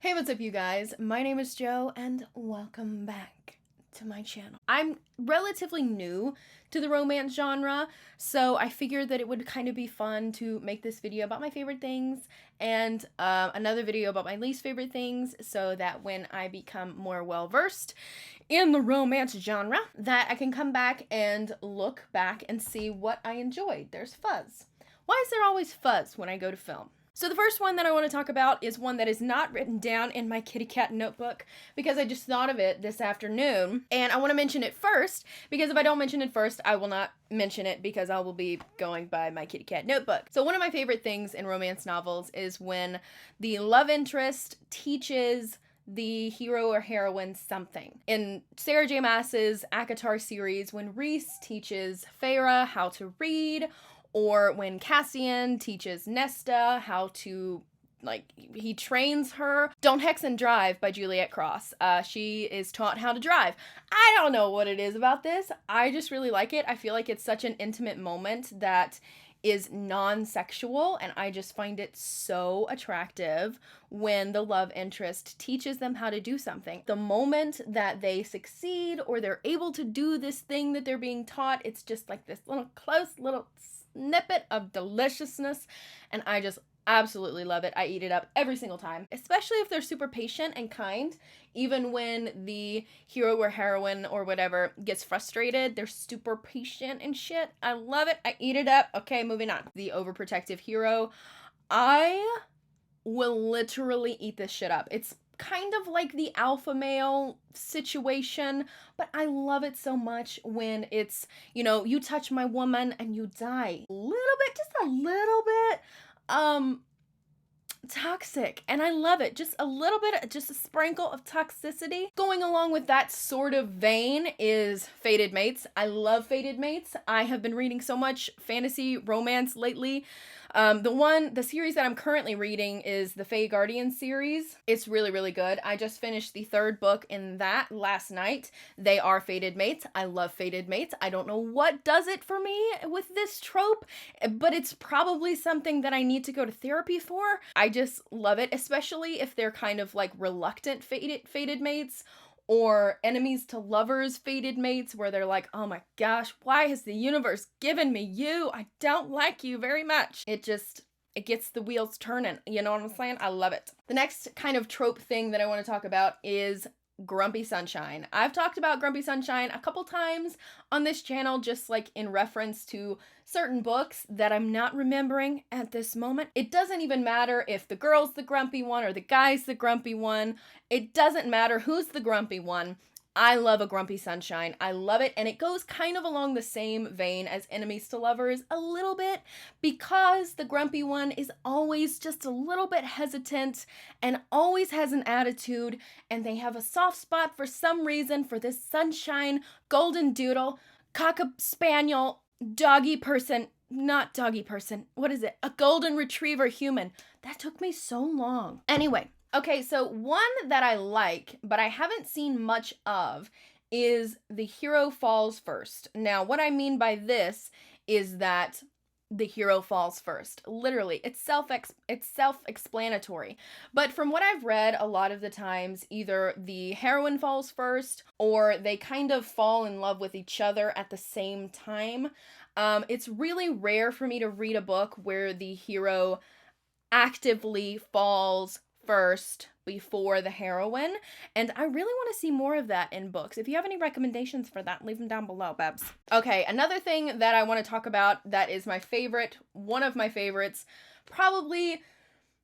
Hey, what's up, you guys? My name is Jo, and welcome back to my channel. I'm relatively new to the romance genre, so I figured that it would kind of be fun to make this video about my favorite things and another video about my least favorite things, so that when I become more well-versed in the romance genre, that I can come back and look back and see what I enjoyed. There's fuzz. Why is there always fuzz when I go to film? So the first one that I want to talk about is one that is not written down in my kitty cat notebook because I just thought of it this afternoon, and I want to mention it first because if I don't mention it first, I will not mention it because I will be going by my kitty cat notebook. So one of my favorite things in romance novels is when the love interest teaches the hero or heroine something. In Sarah J. Maas's ACOTAR series, when Reese teaches Feyre how to read, or when Cassian teaches Nesta how to, he trains her. Don't Hex and Drive by Juliet Cross. She is taught how to drive. I don't know what it is about this. I just really like it. I feel like it's such an intimate moment that is non-sexual, and I just find it so attractive when the love interest teaches them how to do something. The moment that they succeed or they're able to do this thing that they're being taught, it's just like this little close little snippet of deliciousness, and I just absolutely love it. I eat it up every single time, especially if they're super patient and kind. Even when the hero or heroine or whatever gets frustrated, they're super patient and shit. I love it. I eat it up. Okay, moving on. The overprotective hero. I will literally eat this shit up. It's kind of like the alpha male situation, but I love it so much when it's, you touch my woman and you die. A little bit, just a little bit, toxic, and I love it. Just a little bit, just a sprinkle of toxicity. Going along with that sort of vein is Fated Mates. I love Fated Mates. I have been reading so much fantasy romance lately. The series that I'm currently reading is the Fae Guardian series. It's really, really good. I just finished the third book in that last night. They are Fated Mates. I love Fated Mates. I don't know what does it for me with this trope, but it's probably something that I need to go to therapy for. I just love it, especially if they're kind of like reluctant fated mates, or enemies to lovers fated mates, where they're like, oh my gosh, why has the universe given me you? I don't like you very much. It gets the wheels turning. You know what I'm saying? I love it. The next kind of trope thing that I want to talk about is Grumpy Sunshine. I've talked about Grumpy Sunshine a couple times on this channel, just like in reference to certain books that I'm not remembering at this moment. It doesn't even matter if the girl's the grumpy one or the guy's the grumpy one. It doesn't matter who's the grumpy one. I love a Grumpy Sunshine. I love it, and it goes kind of along the same vein as Enemies to Lovers a little bit, because the grumpy one is always just a little bit hesitant and always has an attitude, and they have a soft spot for some reason for this sunshine, golden doodle, cocker spaniel, doggy person, not doggy person, what is it? A golden retriever human. That took me so long. Anyway. Okay, so one that I like, but I haven't seen much of, is The Hero Falls First. Now, what I mean by this is that the hero falls first. Literally, it's self-explanatory. But from what I've read, a lot of the times, either the heroine falls first, or they kind of fall in love with each other at the same time. It's really rare for me to read a book where the hero actively falls first before the heroine, and I really want to see more of that in books. If you have any recommendations for that, leave them down below, babs. Okay, another thing that I want to talk about that is my favorite, one of my favorites, probably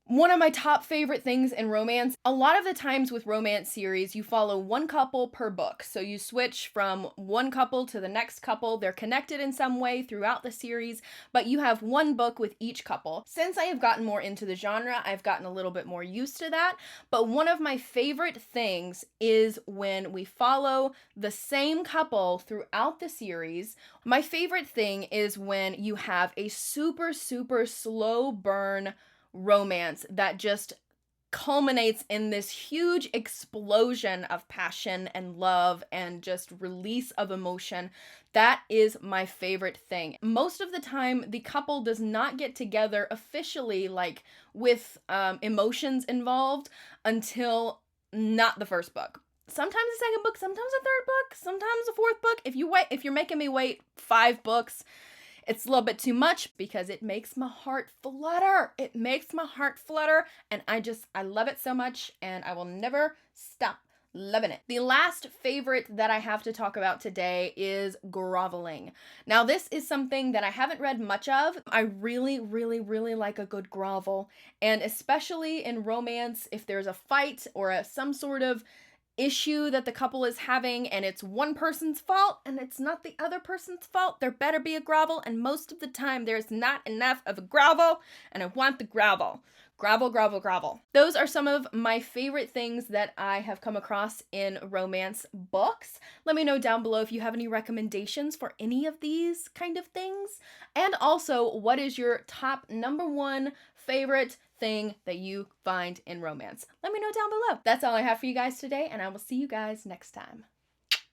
one of my top favorite things in romance. A lot of the times with romance series, you follow one couple per book. So you switch from one couple to the next couple. They're connected in some way throughout the series, but you have one book with each couple. Since I have gotten more into the genre, I've gotten a little bit more used to that. But one of my favorite things is when we follow the same couple throughout the series. My favorite thing is when you have a super, super slow burn romance that just culminates in this huge explosion of passion and love and just release of emotion. That is my favorite thing. Most of the time, the couple does not get together officially, like with emotions involved, until not the first book. Sometimes the second book, sometimes the third book, sometimes the fourth book. If you're making me wait 5 books, it's a little bit too much because it makes my heart flutter. It makes my heart flutter, and I love it so much, and I will never stop loving it. The last favorite that I have to talk about today is groveling. Now, this is something that I haven't read much of. I really, really, really like a good grovel, and especially in romance, if there's a fight or some sort of issue that the couple is having and it's one person's fault and it's not the other person's fault, there better be a grovel, and most of the time there's not enough of a grovel, and I want the grovel. Grovel, grovel, grovel. Those are some of my favorite things that I have come across in romance books. Let me know down below if you have any recommendations for any of these kind of things. And also, what is your top #1 favorite thing that you find in romance? Let me know down below. That's all I have for you guys today, and I will see you guys next time.